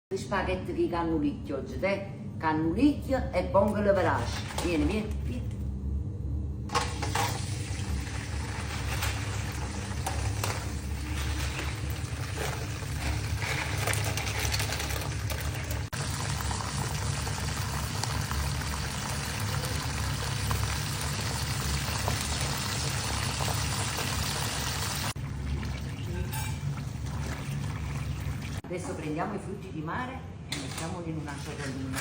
Gli spaghetti di cannulicchio oggi, te? Cannulicchio e vongole veraci. Vieni, vieni, vieni. Adesso prendiamo i frutti di mare e mettiamoli in una ciotolina.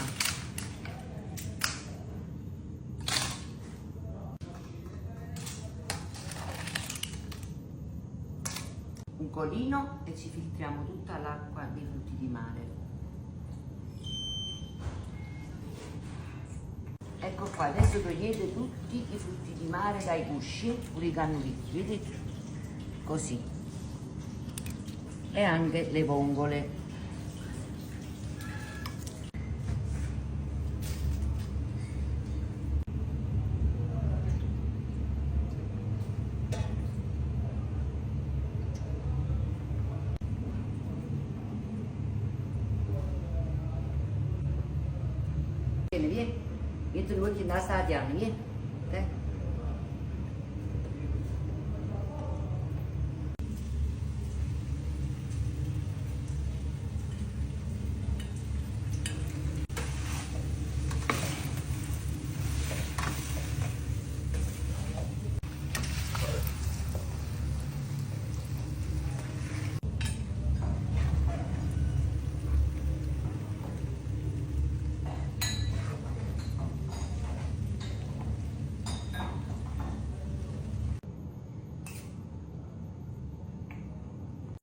Un colino e ci filtriamo tutta l'acqua dei frutti di mare. Ecco qua, adesso togliete tutti i frutti di mare dai gusci, pure i cannulicchi, vedete? Così. E anche le vongole. Vieni, vieni, tu non ti nascondi, vieni, te.